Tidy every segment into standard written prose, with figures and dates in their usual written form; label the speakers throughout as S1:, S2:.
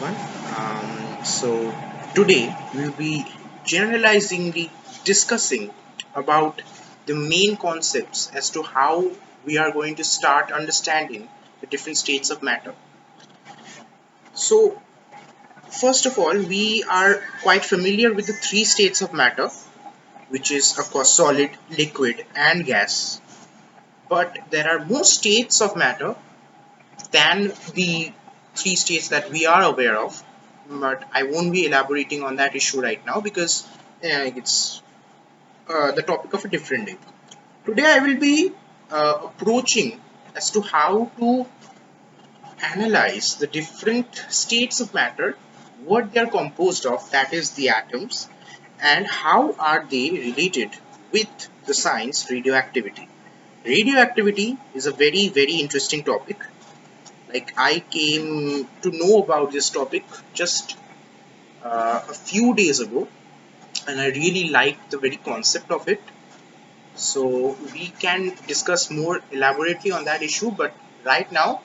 S1: everyone. So today we'll be generalizingly discussing about the main concepts as to how we are going to start understanding the different states of matter. So first of all, we are quite familiar with the three states of matter, which is of course solid, liquid, and gas. But there are more states of matter than the three states that we are aware of, but I won't be elaborating on that issue right now because it's the topic of a different day. Today I will be approaching as to how to analyze the different states of matter, what they are composed of, that is the atoms, and how are they related with the science radioactivity. Radioactivity is a very interesting topic. Like, I came to know about this topic just a few days ago, and I really liked the very concept of it. So we can discuss more elaborately on that issue, but right now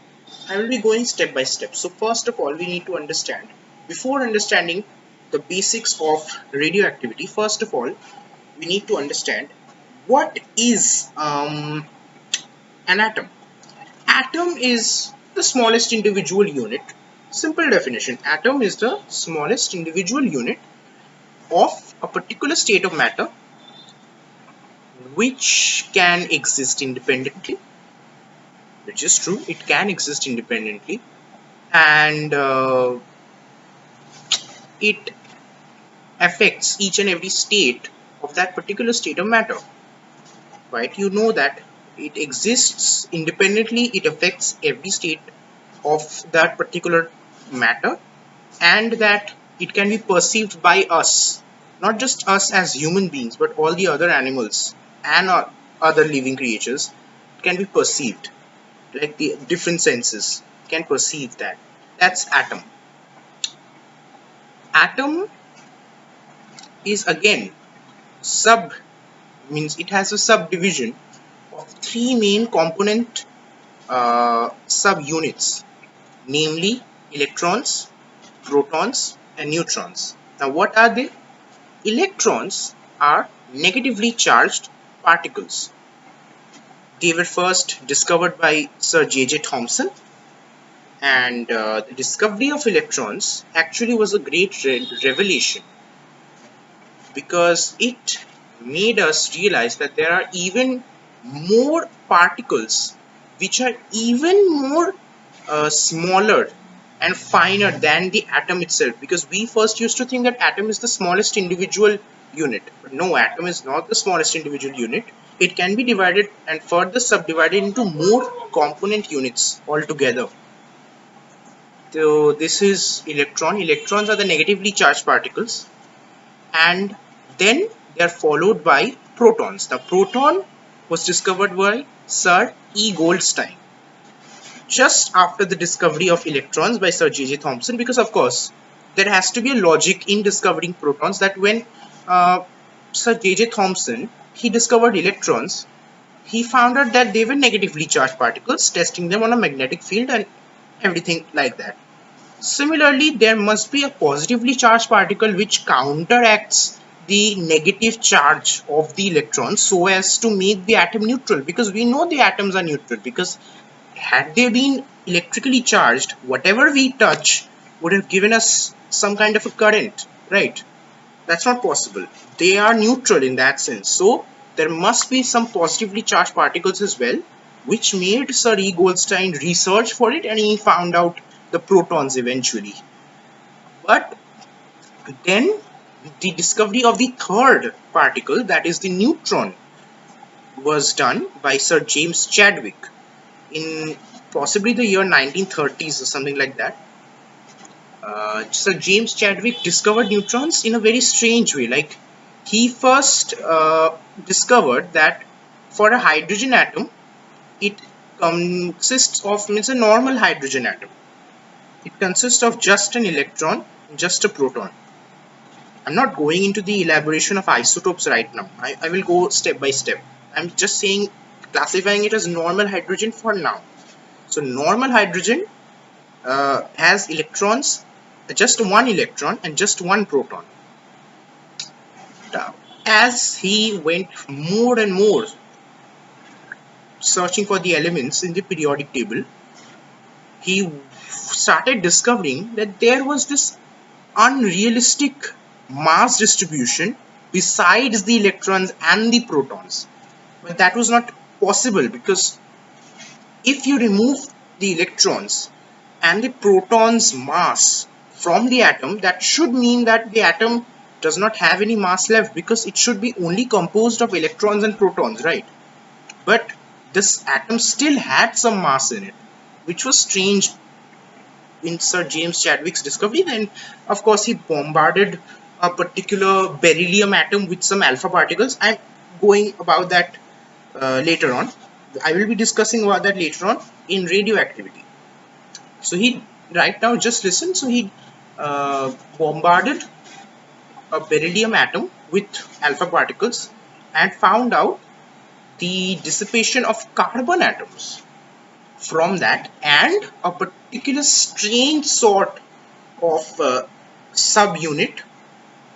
S1: I will be going step by step. So first of all, we need to understand, before understanding the basics of radioactivity, first of all we need to understand what is an atom. Atom is the smallest individual unit. Simple definition: atom is the smallest individual unit of a particular state of matter which can exist independently, which is true, it can exist independently, and it affects each and every state of that particular state of matter. Right? You know that it exists independently, it affects every state of that particular matter, and that it can be perceived by us, not just us as human beings, but all the other animals and other living creatures. It can be perceived, like the different senses can perceive that. That's atom. Atom is again sub, means it has a subdivision of three main component subunits, namely electrons, protons, and neutrons. Now, what are they? Electrons are negatively charged particles. They were first discovered by Sir J.J. Thomson, and the discovery of electrons actually was a great revelation, because it made us realize that there are even more particles which are even more smaller and finer than the atom itself, because we first used to think that atom is the smallest individual unit, but no, atom is not the smallest individual unit. It can be divided and further subdivided into more component units altogether. So this is electrons are the negatively charged particles, and then they are followed by protons. The proton was discovered by Sir E. Goldstein just after the discovery of electrons by Sir J.J. Thomson, because of course there has to be a logic in discovering protons, that when Sir J.J. Thomson he discovered electrons, he found out that they were negatively charged particles, testing them on a magnetic field and everything like that. Similarly, there must be a positively charged particle which counteracts the negative charge of the electron so as to make the atom neutral, because we know the atoms are neutral, because had they been electrically charged, whatever we touch would have given us some kind of a current, right? That's not possible. They are neutral in that sense. So there must be some positively charged particles as well, which made Sir E. Goldstein research for it, and he found out the protons eventually. But then the discovery of the third particle, that is the neutron, was done by Sir James Chadwick in possibly the year 1930s or something like that. Sir James Chadwick discovered neutrons in a very strange way. Like, he first discovered that for a hydrogen atom, it consists of, means a normal hydrogen atom, it consists of just an electron, just a proton. I'm not going into the elaboration of isotopes right now. I will go step by step. I'm just saying, classifying it as normal hydrogen for now. So normal hydrogen has electrons just one electron and just one proton. Now, as he went more and more searching for the elements in the periodic table, he started discovering that there was this unrealistic mass distribution besides the electrons and the protons. But that was not possible, because if you remove the electrons and the protons mass from the atom, that should mean that the atom does not have any mass left, because it should be only composed of electrons and protons, right? But this atom still had some mass in it, which was strange in Sir James Chadwick's discovery. Then of course he bombarded a particular beryllium atom with some alpha particles. I'm going about that later on. I will be discussing about that later on in radioactivity. So he, right now, just listen. So he bombarded a beryllium atom with alpha particles and found out the dissipation of carbon atoms from that, and a particular strange sort of subunit,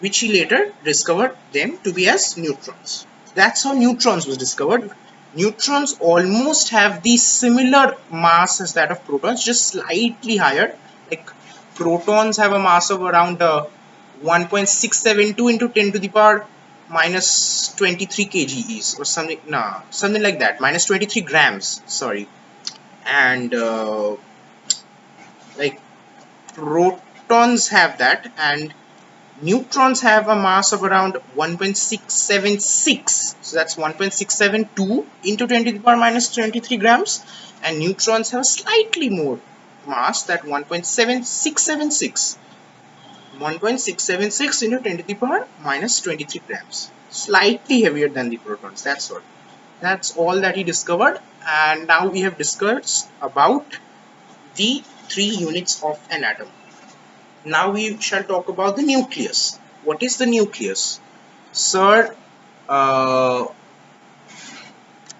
S1: which he later discovered them to be as neutrons. That's how neutrons was discovered. Neutrons almost have the similar mass as that of protons, just slightly higher. Like protons have a mass of around 1.672 into 10 to the power minus 23 kgs or something. Nah, something like that. Minus 23 grams. Sorry. And like protons have that, and neutrons have a mass of around 1.676. So that's 1.672 into 10 to the power minus 23 grams. And neutrons have slightly more mass, that 1.7676. 1.676 into 10 to the power minus 23 grams. Slightly heavier than the protons. That's all. That's all that he discovered. And now we have discussed about the 3 units of an atom. Now we shall talk about the nucleus. What is the nucleus? Sir